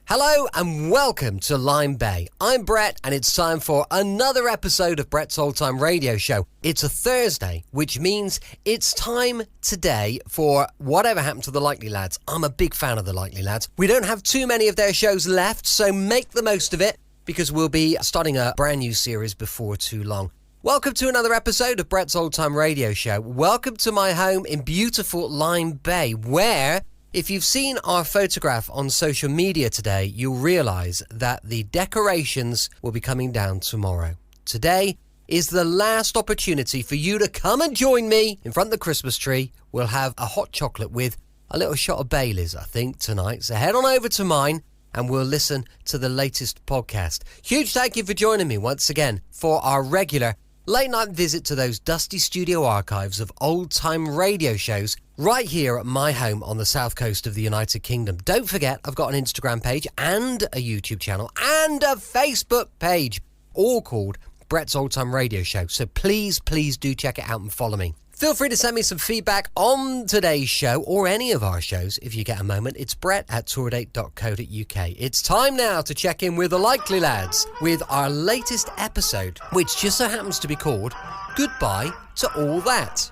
Hello and welcome to Lyme Bay. I'm Brett and it's time for another episode of Brett's Old Time Radio Show. It's a Thursday, which means it's time today for Whatever Happened to the Likely Lads. I'm a big fan of the Likely Lads. We don't have too many of their shows left, so make the most of it because we'll be starting a brand new series before too long. Welcome to another episode of Brett's Old Time Radio Show. Welcome to my home in beautiful Lyme Bay, where if you've seen our photograph on social media today, you'll realise that the decorations will be coming down tomorrow. Today is the last opportunity for you to come and join me in front of the Christmas tree. We'll have a hot chocolate with a little shot of Bailey's, I think, tonight. So head on over to mine and we'll listen to the latest podcast. Huge thank you for joining me once again for our regular late night visit to those dusty studio archives of old time radio shows right here at my home on the south coast of the United Kingdom. Don't forget, I've got an Instagram page and a YouTube channel and a Facebook page, all called Brett's Old Time Radio Show. So please do check it out and follow me. Feel free to send me some feedback on today's show or any of our shows if you get a moment. It's brett@tourdate.co.uk. It's time now to check in with the Likely Lads with our latest episode, which just so happens to be called Goodbye to All That.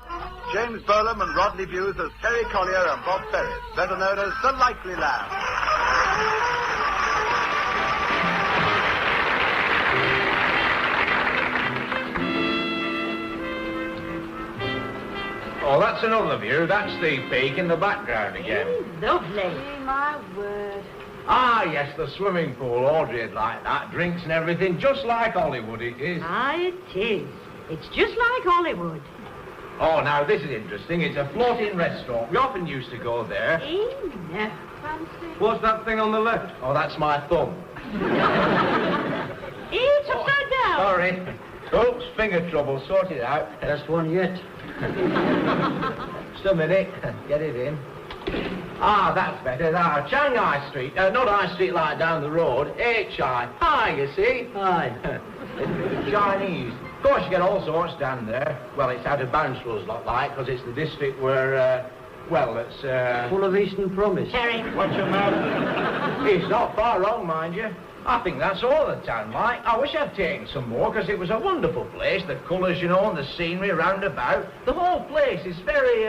James Bolam and Rodney Bewes as Terry Collier and Bob Ferris, better known as the Likely Lads. Oh, that's another view. That's the peak in the background again. Lovely. My word. Ah, yes, the swimming pool. Audrey'd like that. Drinks and everything, just like Hollywood it is. Ah, it is. It's just like Hollywood. Oh, now, this is interesting. It's a floating restaurant. We often used to go there. No, fancy. What's that thing on the left? Oh, that's my thumb. It's upside down. Sorry. Oops, finger trouble. Sort it out. Best one yet. Just a minute. Get it in. Ah, that's better. Now, Shanghai Street. Not High Street like down the road. H-I. Hi, you see. Hi. It's Chinese. Of course, you get all sorts down there. Well, it's out of bounds rules, lot like, because it's the district where, it's, Full of Eastern promise. Terry. Watch your mouth. It's not far wrong, mind you. I think that's all the town like. I wish I'd taken some more, because it was a wonderful place. The colours, you know, and the scenery round about. The whole place is very,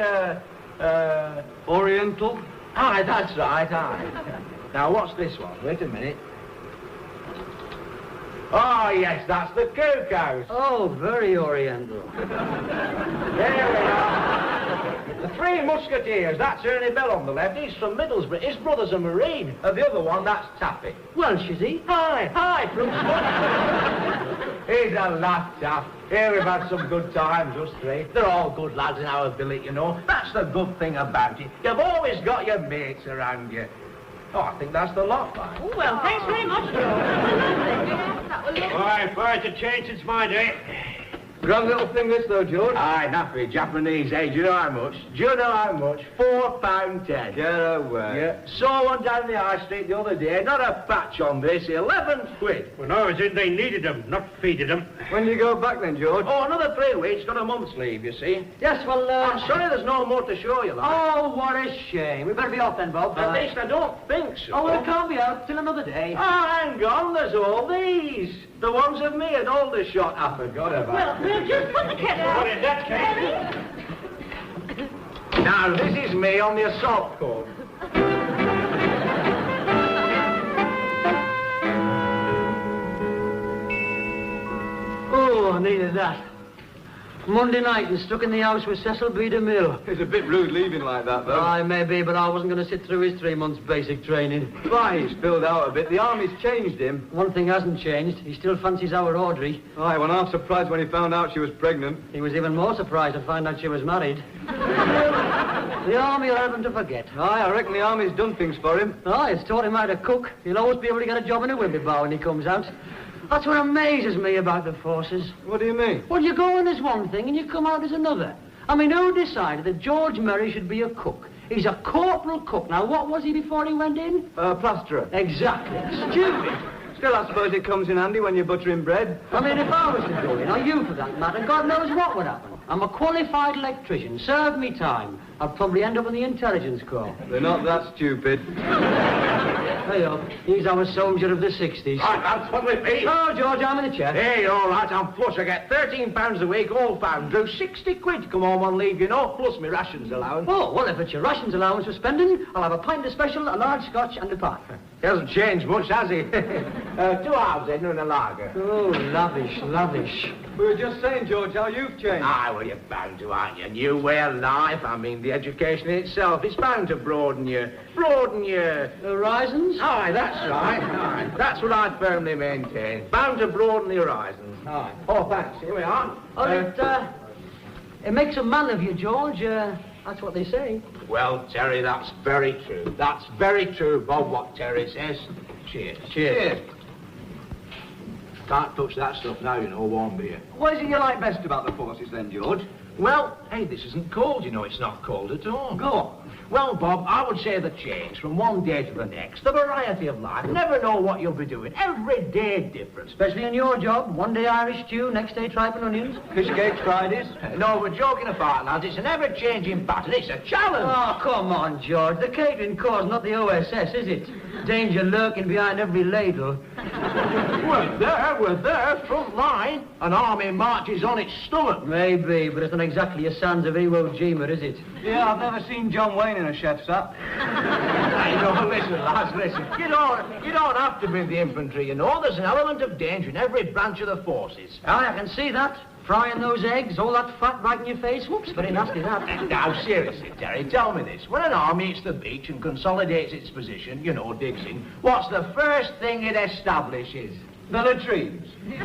Oriental? Aye, that's right, aye. Now, what's this one? Wait a minute. Oh, yes, that's the Cook House. Oh, very Oriental. There we are. The Three Musketeers, that's Ernie Bell on the left. He's from Middlesbrough. His brother's a Marine. The other one, that's Taffy. Welsh, is he? Hi, from Scotland. He's a laugh, Taff. Here we've had some good times, us three. They're all good lads in our billet, you know. That's the good thing about it. You've always got your mates around you. Oh, I think that's the lot, like. Oh, well, thanks very much, George. That was lovely. Why, far to change since my day. Grand little thing this, though, George. Aye, nappy, Japanese. Hey, do you know how much? Do you know how much? £4.10. Get away. Yeah. Saw one down the high street the other day. Not a patch on this. 11 quid. When I was in, they needed them, not feeded them. When do you go back then, George? Oh, another 3 weeks. Got a month's leave, you see. Yes, well, I'm sorry there's no more to show you, like. Oh, what a shame. We better be off then, Bob. At least I don't think so. Oh, well, it can't be out till another day. Oh, hang on. There's all these. The ones of me at Aldershot. I forgot about. Well, we'll just put the kettle on. Well, in that case... Now, this is me on the assault court. Oh, I needed that. Monday night and stuck in the house with Cecil B. DeMille. It's a bit rude leaving like that, though. Aye, maybe, but I wasn't going to sit through his 3 months basic training. Why, he's filled out a bit. The army's changed him. One thing hasn't changed. He still fancies our Audrey. Aye, well, I'm surprised when he found out she was pregnant. He was even more surprised to find out she was married. The army are having to forget. Aye, I reckon the army's done things for him. Aye, it's taught him how to cook. He'll always be able to get a job in a Wimpy bar when he comes out. That's what amazes me about the forces. What do you mean? Well, you go in as one thing and you come out as another. I mean, who decided that George Merry should be a cook? He's a corporal cook. Now, what was he before he went in? Plasterer. Exactly. Stupid. Still, I suppose it comes in handy when you're buttering bread. I mean, if I was to go in, or you for that matter, God knows what would happen. I'm a qualified electrician. Serve me time. I'd probably end up in the intelligence corps. They're not that stupid. Hey up. He's our soldier of the 60s. Right, that's what with me. Oh, George, I'm in the chair. Hey, all right, I'm flush. I get £13 a week, all found. Drew 60 quid to come home on leave, you know, plus my rations allowance. Oh, well, if it's your rations allowance for spending, I'll have a pint of special, a large scotch and a pie. He hasn't changed much, has he? 2 halves, Edna, and a lager. Oh, lavish, lavish. We were just saying, George, how you've changed. Aye, well, you're bound to, aren't you? New way of life. I mean, the education in itself is bound to broaden your... Horizons? Aye, that's right. Aye. That's what I firmly maintain. Bound to broaden the horizons. Aye. Oh, thanks. Here we are. It makes a man of you, George. That's what they say. Well, Terry, that's very true. That's very true, Bob, what Terry says. Cheers. Cheers. Can't touch that stuff now, you know, warm beer. What is it you like best about the forces then, George? Well, hey, this isn't cold, you know, it's not cold at all. Go on. Well, Bob, I would say the change from one day to the next, the variety of life, never know what you'll be doing, every day different. Especially in your job. One day Irish stew, next day tripe and onions. Fish cakes Fridays? No, we're joking apart, lads, it's an ever-changing pattern, it's a challenge. Oh, come on, George. The catering corps, not the OSS, is it? Danger lurking behind every ladle. We're there, front line. An army marches on its stomach. Maybe, but it's not exactly a Sands of Iwo Jima, is it? Yeah, I've never seen John Wayne in a chef's hat. Hey, no, listen, lads, listen. You don't have to be the infantry, you know. There's an element of danger in every branch of the forces. Aye, I can see that. Frying those eggs, all that fat right in your face. Whoops, very nasty, that. Now, seriously, Terry, tell me this. When an army hits the beach and consolidates its position, you know, digs in, what's the first thing it establishes? The latrines. Yes,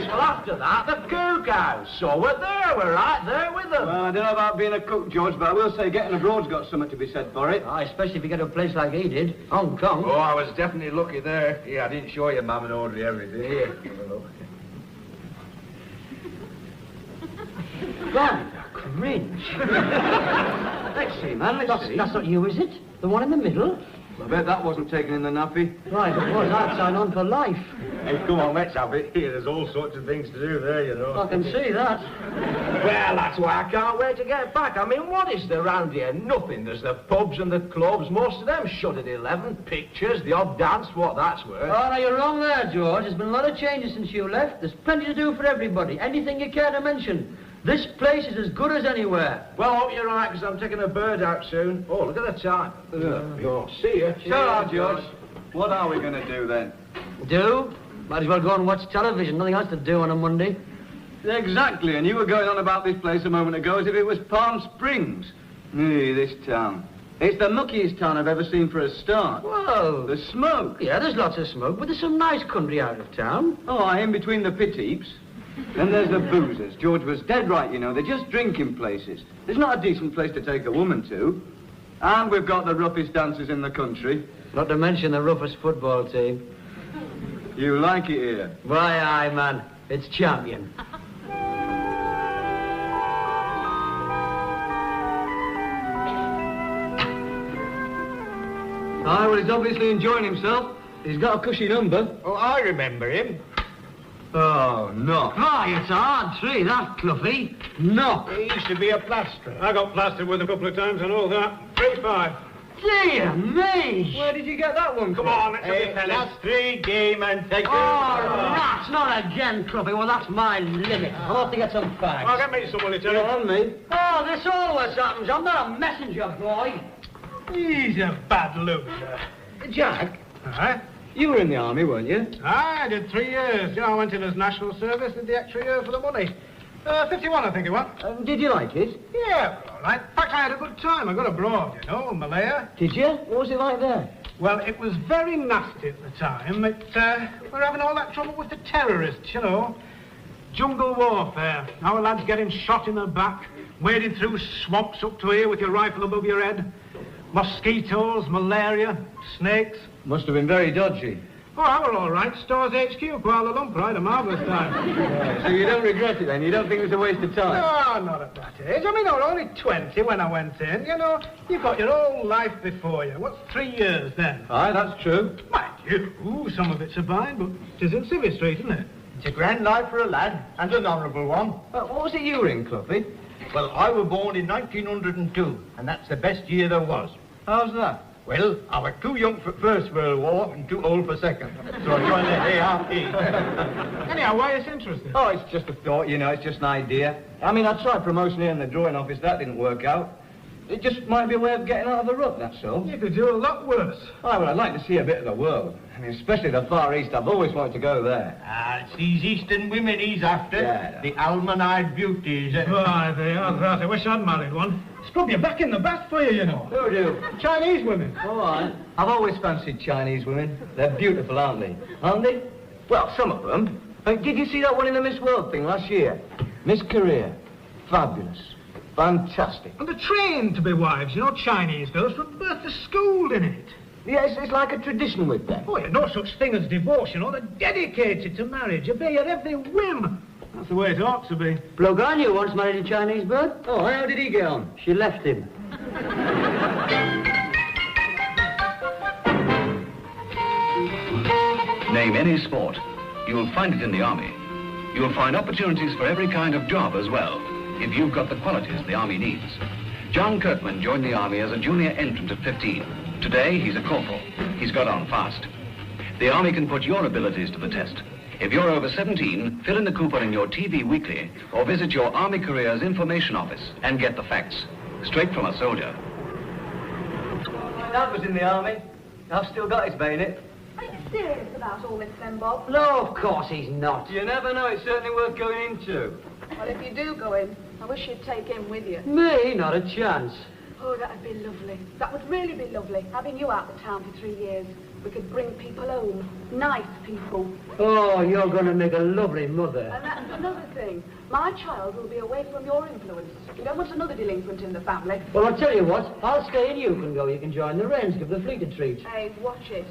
well, after that, the cookhouse. So we're there, we're right there with them. Well, I don't know about being a cook, George, but I will say getting abroad's got something to be said for it. Aye, especially if you get to a place like he did, Hong Kong. Oh, I was definitely lucky there. Yeah, I didn't show you Mum and Audrey every day. Here, have a look. God, cringe. Let's see, man, let's see. That's not you, is it? The one in the middle? I bet that wasn't taken in the nappy. Right, it was. I'd sign on for life. Hey, come on, let's have it. Here, there's all sorts of things to do there, you know. I can see that. Well, that's why I can't wait to get back. I mean, what is there around here? Nothing. There's the pubs and the clubs. Most of them shut at 11. Pictures, the odd dance, what that's worth. Oh, no, you're wrong there, George. There's been a lot of changes since you left. There's plenty to do for everybody. Anything you care to mention. This place is as good as anywhere. Well, I hope you're right, because I'm taking a bird out soon. Oh, look at the time. Oh, see you. Shut up, George. What are we going to do then? Do? Might as well go and watch television. Nothing else to do on a Monday. Exactly, and you were going on about this place a moment ago as if it was Palm Springs. This town. It's the muckiest town I've ever seen for a start. Whoa. The smoke. Yeah, there's lots of smoke, but there's some nice country out of town. Oh, in between the pit heaps. Then there's the boozers. George was dead right, you know. They're just drinking places. There's not a decent place to take a woman to. And we've got the roughest dancers in the country. Not to mention the roughest football team. You like it here? Why, aye, man. It's champion. Aye, well, he's obviously enjoying himself. He's got a cushy number. Oh, I remember him. Oh, no. Why, it's a hard tree, that, Cluffy. Knock. He used to be a plasterer. I got plastered with him a couple of times and all that. 3-5. Dear me. Where did you get that one Come from? on, let's have a penny. That's 3 game and take Oh, rats, not again, Cluffy. Well, that's my limit. I'll have to get some fags. I'll get me some, will you, Terry? On me. Oh, this always happens. I'm not a messenger, boy. He's a bad loser. Jack, Aye. you were in the army, weren't you? I did 3 years. You know, I went in as national service, did the extra year for the money. 51, I think it was. Did you like it? Yeah, all right. In fact, I had a good time. I got abroad, you know, Malaya. Did you? What was it like there? Well, it was very nasty at the time. We're having all that trouble with the terrorists, you know. Jungle warfare. Our lads getting shot in the back, wading through swamps up to here with your rifle above your head. Mosquitoes, malaria, snakes. Must have been very dodgy. Oh, I were all right. Stores HQ, Kuala Lumpur. I had a marvellous time. So you don't regret it then? You don't think it was a waste of time? No, not at that age. I mean, I was only 20 when I went in. You know, you've got your whole life before you. What's 3 years then? Aye, that's true. Mind you, some of it's a bind, but it is in Civvy Street, isn't it? It's a grand life for a lad, and an honourable one. What was it you were in, Cluffy? Well, I was born in 1902, and that's the best year there was. How's that? Well, I was too young for First World War and too old for Second. So I joined the ARP. Anyhow, why is interested? Oh, it's just a thought, you know, it's just an idea. I mean, I tried promotion here in the drawing office, that didn't work out. It just might be a way of getting out of the rut, that's all. You could do a lot worse. Oh, well, I'd like to see a bit of the world. I mean, especially the Far East. I've always wanted to go there. It's these Eastern women he's after. Yeah. The almond-eyed beauties. Why, they are that. I wish I'd married one. Scrub your back in the bath for you, you know. Who do? Chinese women. All right. I've always fancied Chinese women. They're beautiful, aren't they? Aren't they? Well, some of them. Did you see that one in the Miss World thing last year? Miss Korea. Fabulous. Fantastic. And they're trained to be wives, you know, Chinese girls from birth to schooled in it. Yes, it's like a tradition with them. Oh, yeah, no such thing as divorce, you know. They're dedicated to marriage, obey your every whim. That's the way it ought to be. Bloke I knew once married a Chinese bird. Oh, how did he get on? She left him. Name any sport. You'll find it in the Army. You'll find opportunities for every kind of job as well, if you've got the qualities the Army needs. John Kirkman joined the Army as a junior entrant at 15. Today, he's a corporal. He's got on fast. The Army can put your abilities to the test. If you're over 17, fill in the Cooper in your TV weekly or visit your Army Careers Information Office and get the facts, straight from a soldier. My dad was in the Army. I've still got his bayonet. Are you serious about all this then, Bob? No, of course he's not. You never know, it's certainly worth going into. Well, if you do go in, I wish you'd take him with you. Me? Not a chance. Oh, that'd be lovely. That would really be lovely, having you out of town for 3 years. We could bring people home. Nice people. Oh, you're going to make a lovely mother. And that's another thing. My child will be away from your influence. You don't want another delinquent in the family. Well, I'll tell you what. I'll stay and you can go. You can join the Wrens. Give the fleet a treat. Hey, watch it.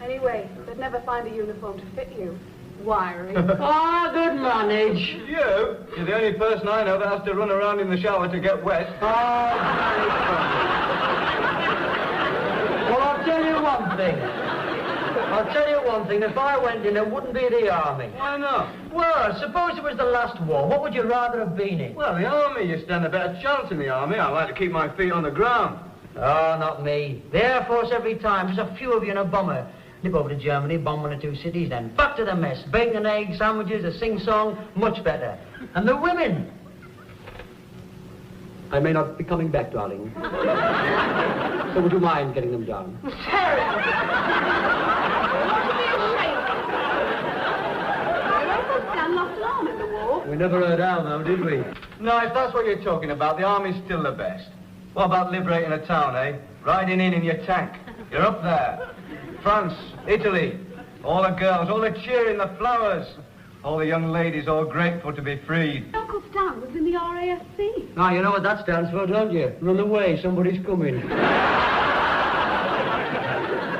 Anyway, they'd never find a uniform to fit you. Wiry. Ah, good manage. You? You're the only person I know that has to run around in the shower to get wet. Well, I'll tell you one thing. If I went in, it wouldn't be the Army. Why not? Well, suppose it was the last war. What would you rather have been in? Well, the Army, you stand a better chance in the Army. I like to keep my feet on the ground. Oh, not me. The Air Force every time. There's a few of you in a bomber. Nip over to Germany, bomb 1 or 2 cities, then back to the mess. Bacon and egg sandwiches, a sing-song, much better. And the women. I may not be coming back, darling. So would you mind getting them down? Terrible. Stan lost an arm in the war. We never heard how, though, did we? No, if that's what you're talking about, the Army's still the best. What about liberating a town, eh? Riding in your tank. You're up there. France, Italy, all the girls, all the cheering, the flowers. All the young ladies all grateful to be freed. Uncle Stan was in the RAFC. Now, you know what that stands for, don't you? Run away, somebody's coming. Well,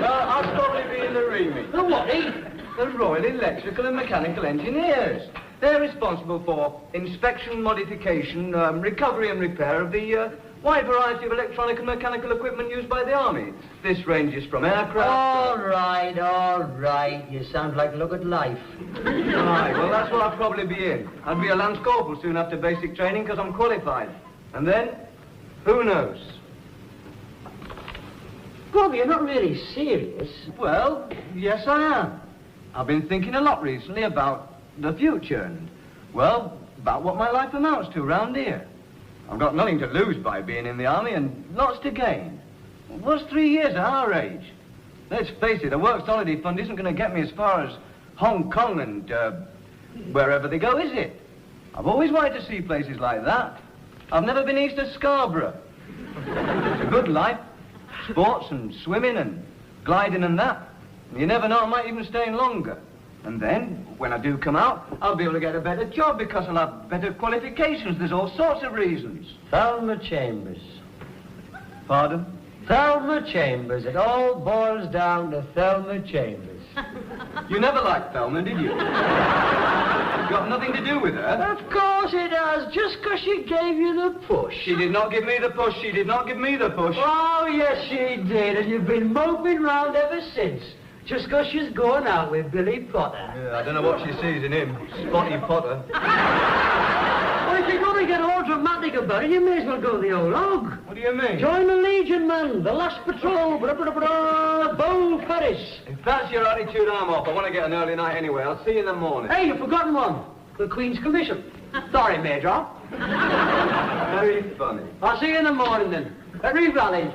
I'll probably be in the REME. The what, eh? The Royal Electrical and Mechanical Engineers. They're responsible for inspection, modification, recovery and repair of the wide variety of electronic and mechanical equipment used by the Army. This ranges from aircraft... All right. You sound like Look at Life. Right, well, that's what I'll probably be in. I'll be a Lance Corporal soon after basic training because I'm qualified. And then, who knows? Bob, you're not really serious. Well, yes, I am. I've been thinking a lot recently about the future and, well, about what my life amounts to round here. I've got nothing to lose by being in the Army and lots to gain. What's 3 years at our age? Let's face it, a Works Holiday Fund isn't going to get me as far as Hong Kong and wherever they go, is it? I've always wanted to see places like that. I've never been east of Scarborough. It's a good life. Sports and swimming and gliding and that. And you never know, I might even stay in longer. And then, when I do come out, I'll be able to get a better job because I'll have better qualifications. There's all sorts of reasons. Thelma Chambers. Pardon? Thelma Chambers. It all boils down to Thelma Chambers. You never liked Thelma, did you? Got nothing to do with her. Of course it has, just 'cause she gave you the push. She did not give me the push. She did not give me the push. Oh, yes, she did, and you've been moping round ever since. Just 'cause she's going out with Billy Potter. Yeah, I don't know what she sees in him. Spotty Potter. Well, Well, if you're going to get all dramatic about it, you may as well go the old hog. What do you mean? Join the Legion, man. The last patrol. Bo Ferris. If that's your attitude, I'm off. I want to get an early night anyway. I'll see you in the morning. Hey, you've forgotten one. The Queen's Commission. Sorry, Major. Very funny. I'll see you in the morning, then. Every valley.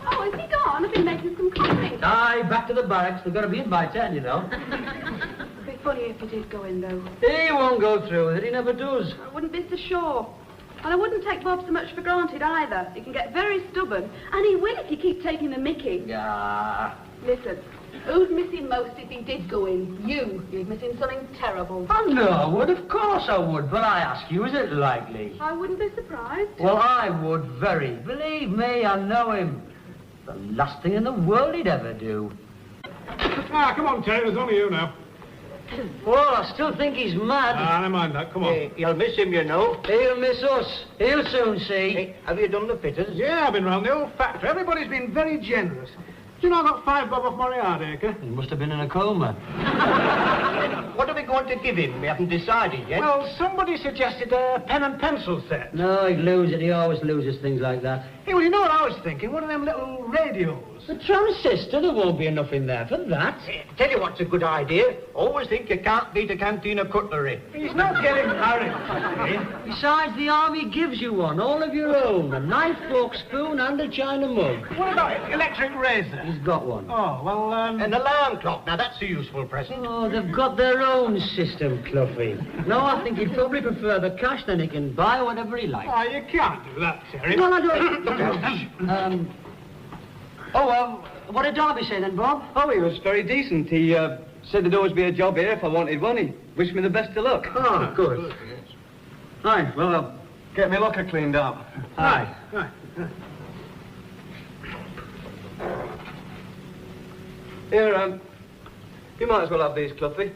Oh, is he gone? I've been making some coffee. Aye, back to the barracks. They've got to be in by 10, you know. It'd be funny if he did go in, though. He won't go through with it. He never does. I wouldn't be so sure. And I wouldn't take Bob so much for granted, either. He can get very stubborn. And he will if you keep taking the mickey. Yeah. Listen, who'd miss him most if he did go in? You. You'd miss him something terrible. Oh, no, I would. Of course I would. But I ask you, is it likely? I wouldn't be surprised. Well, I would very. Believe me, I know him. The last thing in the world he'd ever do. Ah, come on, Terry, there's only you now. Well, I still think he's mad. Ah, never mind that, come on. You'll miss him, you know. He'll miss us. He'll soon see. Hey, have you done the fitters? Yeah, I've been round the old factory. Everybody's been very generous. Do you know I got 5 bob off my hardacre? He must have been in a coma. What are we going to give him? We haven't decided yet. Well, somebody suggested a pen and pencil set. No, he'd lose it. He always loses things like that. Hey, well, you know what I was thinking? One of them little radios. The transistor, there won't be enough in there for that. Tell you what's a good idea. Always think you can't beat a canteen of cutlery. He's not getting married. Besides, the army gives you one, all of your own. A knife, fork, spoon, and a china mug. What about electric razor? He's got one. Oh, well, An alarm clock. Now, that's a useful present. Oh, they've got their own system, Cluffy. No, I think he'd probably prefer the cash, then he can buy whatever he likes. Oh, you can't do that, Terry. No, I don't. Look out. What did Darby say then, Bob? Oh, he was very decent. He said there'd always be a job here if I wanted one. He wished me the best of luck. Oh, good. Aye, well, I'll get my locker cleaned up. Aye. Here, you might as well have these, Cluffy.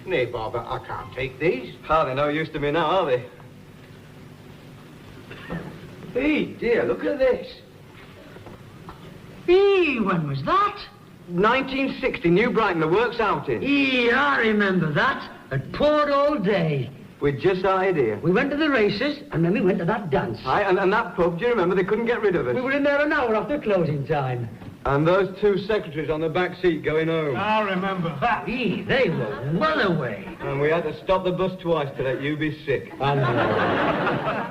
Nay, Bob, I can't take these. Hardly no use to me now, are they? Hey, dear, look at this. Eee, when was that? 1960, New Brighton, the works out in. Eee, I remember that. It poured all day. We just started here. We went to the races, and then we went to that dance. Aye, and that pub, do you remember? They couldn't get rid of us. We were in there an hour after closing time. And those 2 secretaries on the back seat going home. I remember that. Eee, they were well away. And we had to stop the bus twice to let you be sick. I know.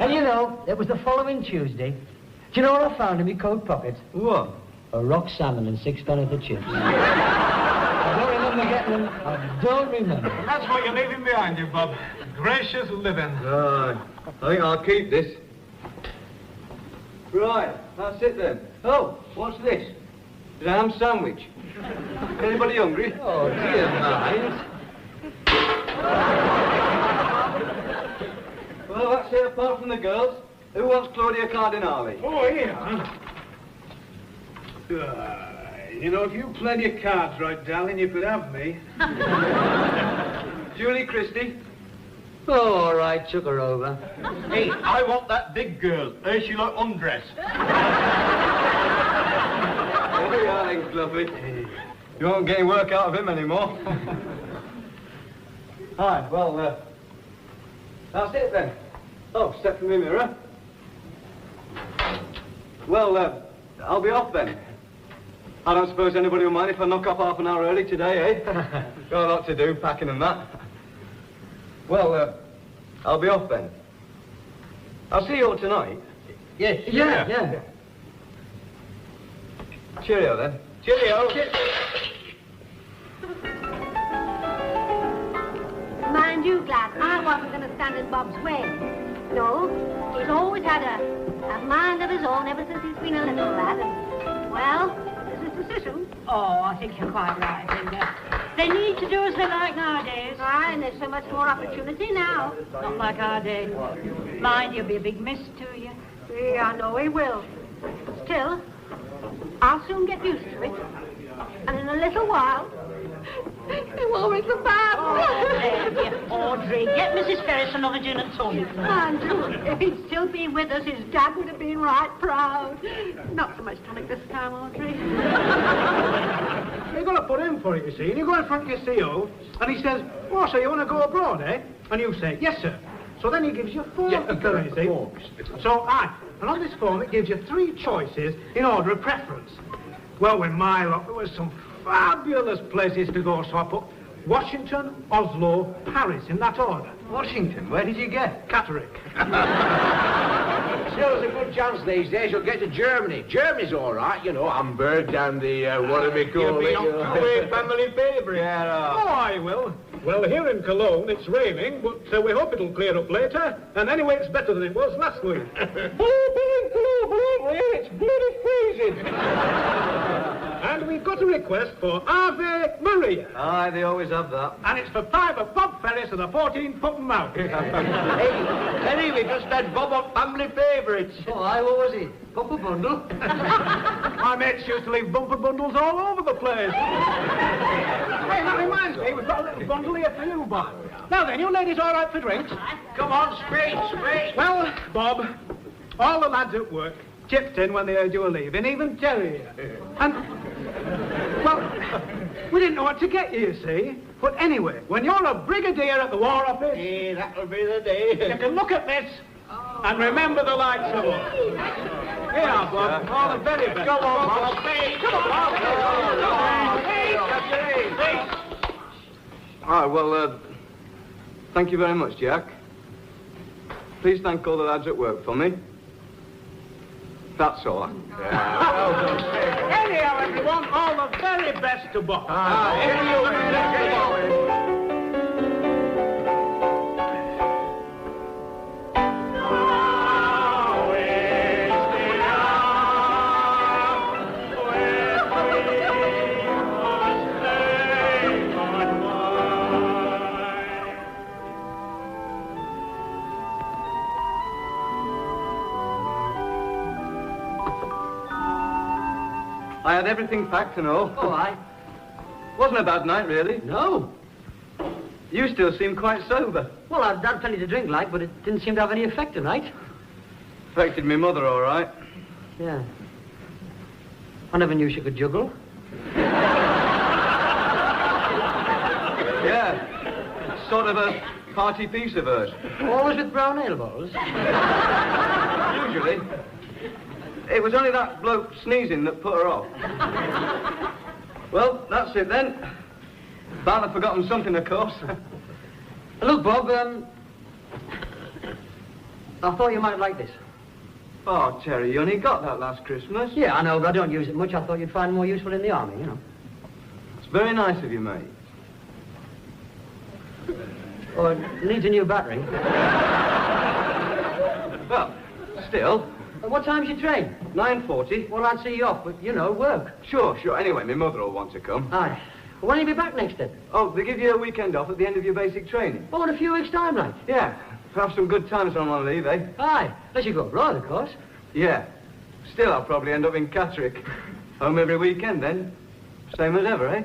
And you know, it was the following Tuesday. Do you know what I found in my coat pocket? What? A rock salmon and 6 penny chips. I don't remember getting them. I don't remember. That's what you're leaving behind you, Bob. Gracious living. I think I'll keep this. Right, that's it then. Oh, what's this? It's a ham sandwich. Anybody hungry? Oh, dear mind. Well, that's it, apart from the girls. Who wants Claudia Cardinale? Oh, here. You know, if you played your cards right, darling, you could have me. Julie Christie? Oh, all right, chuck her over. Hey, I want that big girl. Ursula Undress. There you are, then, Cluffy. You won't get any work out of him anymore. Hi, well, that's it then. Oh, step from the mirror. Well, I'll be off then. I don't suppose anybody will mind if I knock off half an hour early today, eh? Got a lot to do, packing and that. Well, I'll be off then. I'll see you all tonight. Yes. Yeah. Cheerio then. Cheerio. Mind you, Glad, I wasn't going to stand in Bob's way. No, he's always had a mind of his own ever since he's been a little lad. And, well, this is decision. Oh, I think you're quite right, Linda. They need to do as they like nowadays. Aye, and there's so much more opportunity now. Not like our days. Mind, you'll be a big miss to you. Yeah, I know he will. Still, I'll soon get used to it. And in a little while, You always so bad. There, dear Audrey. Get Mrs. Ferris another gin and tonic. Andrew, if he'd still been with us, his dad would have been right proud. Not so much tonic this time, Audrey. You've got to put in for it, you see. And you go in front of your CO, and he says, oh, so you want to go abroad, eh? And you say, yes, sir. So then he gives you a form to fill in, you see. So, and on this form, it gives you 3 choices in order of preference. Well, with my luck, there was some fabulous places to go, so I put Washington, Oslo, Paris, in that order. Washington? Where did you get? Catterick. Still, there's a good chance these days you'll get to Germany. Germany's all right, you know, Hamburg down the, what do we call it? Family favourite. Yeah, Oh, I will. Well, here in Cologne, it's raining, but we hope it'll clear up later. And anyway, it's better than it was last week. It's bloody freezing. And we've got a request for Ave Maria. Aye, they always have that. And it's for Private Bob Ferris of the 14-foot mouth. Hey, Terry, we just had Bob up family favourites. Oh, aye, what was he? Bumper bundle? My mates used to leave bumper bundles all over the place. Hey, that reminds me, we've got a little bundle here for you, Bob. Now then, you ladies all right for drinks? Come on, straight. Well, Bob, all the lads at work chipped in when they heard you were leaving, even Terry. And, well, we didn't know what to get you, you see. But anyway, when you're a brigadier at the War Office... Hey, that'll be the day. You can look at this and remember the likes of us. Here, Bob, all the very best. Come on, Bob. Come on. Aye, well, thank you very much, Jack. Please thank all the lads at work for me. That's all. Anyhow, everyone, all the very best to Bob. I had everything packed and all. Oh, aye. Wasn't a bad night, really. No. You still seem quite sober. Well, I've had plenty to drink, like, but it didn't seem to have any effect tonight. Affected me mother, all right. Yeah. I never knew she could juggle. Yeah. It's sort of a party piece of hers. Always with brown elbows. Usually. It was only that bloke sneezing that put her off. Well, that's it then. Bound have forgotten something, of course. Look, Bob, I thought you might like this. Oh, Terry, you only got that last Christmas. Yeah, I know, but I don't use it much. I thought you'd find it more useful in the army, you know. It's very nice of you, mate. Oh, it needs a new battery. Well, still. What time's your train? 9:40. Well, I'd see you off, but, you know, work. Sure. Anyway, my mother will want to come. Aye. Well, when will you be back next then? Oh, they give you a weekend off at the end of your basic training. Oh, in a few weeks' time, like? Yeah. Have some good times on my leave, eh? Aye. Unless you go abroad, of course. Yeah. Still, I'll probably end up in Catterick. Home every weekend, then. Same as ever, eh?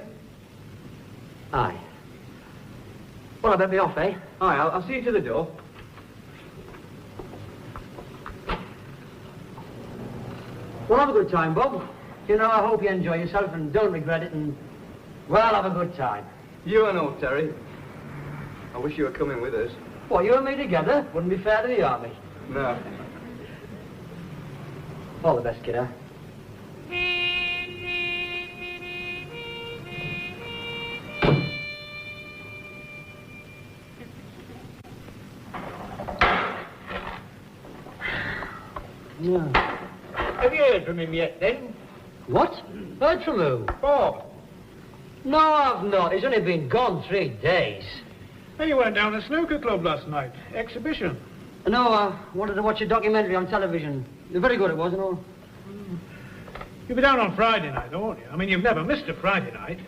Aye. Well, I better be off, eh? Aye, I'll see you to the door. Well, have a good time, Bob. You know, I hope you enjoy yourself and don't regret it and, well, have a good time. You and all, Terry. I wish you were coming with us. What, you and me together? Wouldn't be fair to the army. No. All the best, kiddo. Yeah. Have you heard from him yet, then? What? Heard from who? Bob. No, I've not. He's only been gone 3 days. Hey, you went down to the snooker club last night. Exhibition. No, I wanted to watch a documentary on television. Very good it was and all. You'll be down on Friday night, won't you? I mean, you've never missed a Friday night.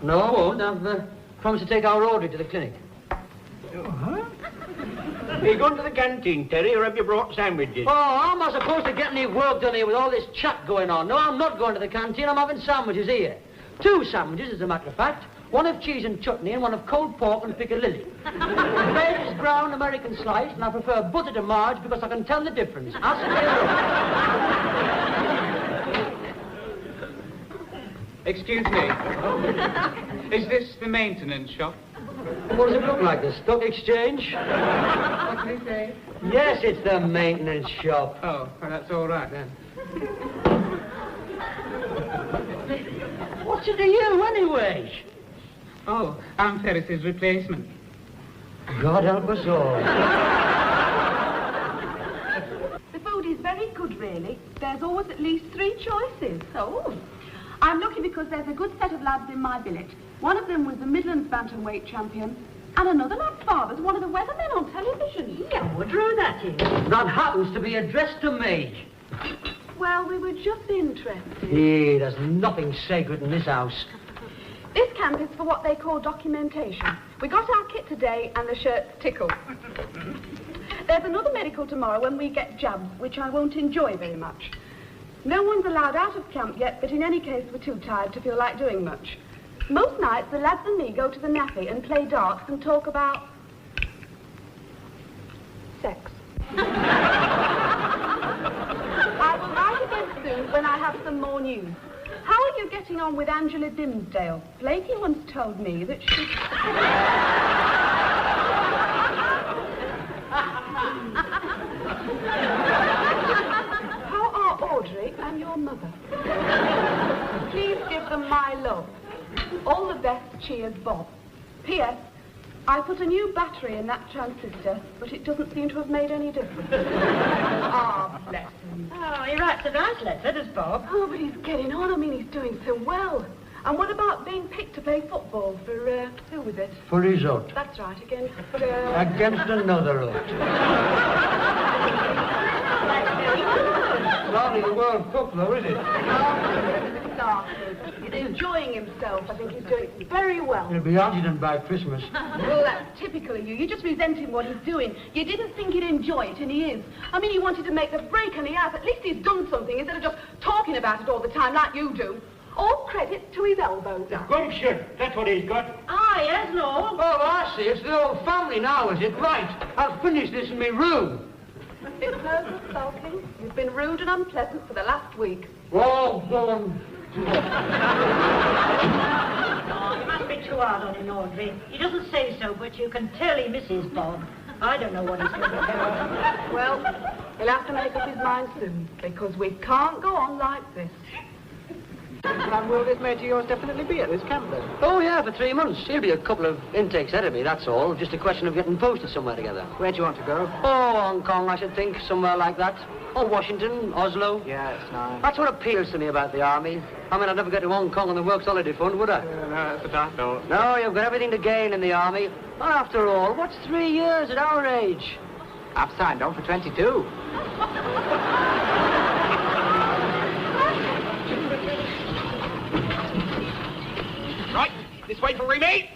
No, I won't. I've promised to take our Audrey to the clinic. Huh? Are you going to the canteen, Terry, or have you brought sandwiches? Oh, how am I supposed to get any work done here with all this chat going on? No, I'm not going to the canteen. I'm having sandwiches here. 2 sandwiches, as a matter of fact. one of cheese and chutney and one of cold pork and piccalilli. The bread is brown American sliced, and I prefer butter to marge because I can tell the difference. Ask me. Excuse me. Is this the maintenance shop? What does it look like, the stock exchange? What did he say? Yes, it's the maintenance shop. Oh, well, that's all right then. What's it to you, anyway? Oh, I'm Ferris's replacement. God help us all. The food is very good, really. There's always at least 3 choices. Oh. I'm lucky because there's a good set of lads in my billet. One of them was the Midlands bantamweight champion, and another lad's father's one of the weathermen on television. Yeah, what drew that in? That happens to be addressed to me. Well, we were just interested. Hey, there's nothing sacred in this house. This camp is for what they call documentation. We got our kit today, and the shirts tickle. There's another medical tomorrow when we get jabs, which I won't enjoy very much. No one's allowed out of camp yet, but in any case, we're too tired to feel like doing much. Most nights, the lads and me go to the naffy and play darts and talk about sex. I will write again soon when I have some more news. How are you getting on with Angela Dimsdale? Blakey once told me that she... How are Audrey and your mother? Please give them my love. All the best, cheers, Bob. P.S. I put a new battery in that transistor, but it doesn't seem to have made any difference. Ah, bless him. Oh, he writes a nice letter, does Bob? Oh, but he's getting on. I mean, he's doing so well. And what about being picked to play football for, who was it? For his hut. That's right, against, Against another hut. Hardly the World Cup, though, is it? He's enjoying himself. I think he's doing very well. He'll be adjutant by Christmas. Well, that's typical of you. You just resent him what he's doing. You didn't think he'd enjoy it, and he is. I mean, he wanted to make the break, and he has. At least he's done something instead of just talking about it all the time like you do. All credit to his elbow. Gumption, that's what he's got. Ah, yes, Lord. Oh, I see. It's the whole family now, is it? Right. I'll finish this in my room. It's no good sulking. You've been rude and unpleasant for the last week. Oh, go on. Oh, you must be too hard on him, Audrey. He doesn't say so, but you can tell he misses Bob. I don't know what he's going to do. Well, he'll have to make up his mind soon, because we can't go on like this. And will this mate of yours definitely be at this camp, then? Oh, yeah, for 3 months. He'll be a couple of intakes ahead of me, that's all. Just a question of getting posted somewhere together. Where do you want to go? Oh, Hong Kong, I should think. Somewhere like that. Or Washington, Oslo. Yeah, it's nice. That's what appeals to me about the army. I mean, I'd never get to Hong Kong on the Works Holiday Fund, would I? No, that's what I thought. No, you've got everything to gain in the army. And after all, what's 3 years at our age? I've signed on for 22. Right, this way for remake.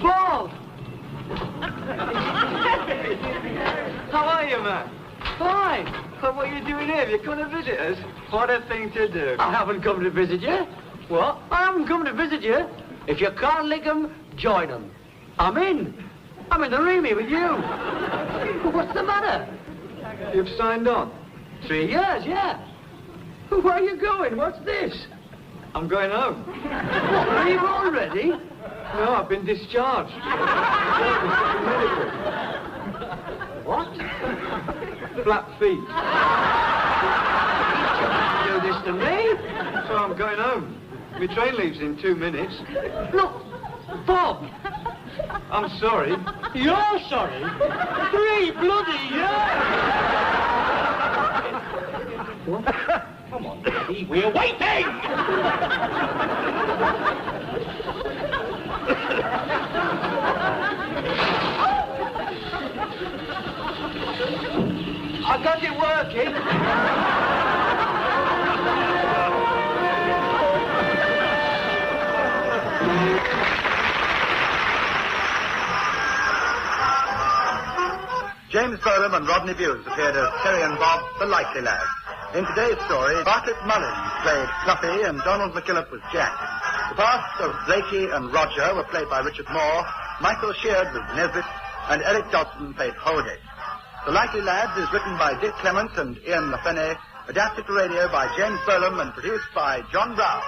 Bob! How are you, man? Fine. Well, what are you doing here? Have you come to visit us? What a thing to do. I haven't come to visit you. What? I haven't come to visit you. If you can't lick 'em, join 'em. I'm in. I'm in the Remy with you. What's the matter? You've signed on? 3 years, yeah. Where are you going? What's this? I'm going home. What, leave already? No, I've been discharged. Medical. What? Flat feet. You do this to me? So I'm going home. My train leaves in 2 minutes. Look, Bob. I'm sorry. You're sorry? 3 bloody years! What? Come on, Daddy, we're waiting! I got it working. James Burnham and Rodney Bewes appeared as Terry and Bob, the Likely Lads. In today's story, Bartlett Mullins played Fluffy and Donald McKillop was Jack. The parts of Blakey and Roger were played by Richard Moore, Michael Sheard was Nesbitt, and Eric Dodson played Holgate. The Likely Lads is written by Dick Clement and Ian LaFenne, adapted to radio by James Bolam and produced by John Brown.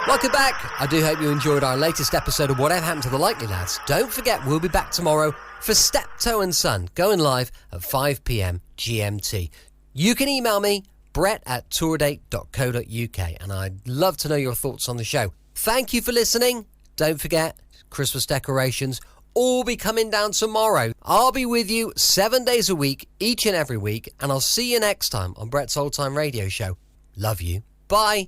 Welcome back. I do hope you enjoyed our latest episode of Whatever Happened to the Likely Lads. Don't forget, we'll be back tomorrow for Steptoe and Son, going live at 5 p.m. GMT. You can email me, brett@tourdate.co.uk, and I'd love to know your thoughts on the show. Thank you for listening. Don't forget, Christmas decorations all be coming down tomorrow. I'll be with you 7 days a week, each and every week, and I'll see you next time on Brett's Old Time Radio Show. Love you. Bye.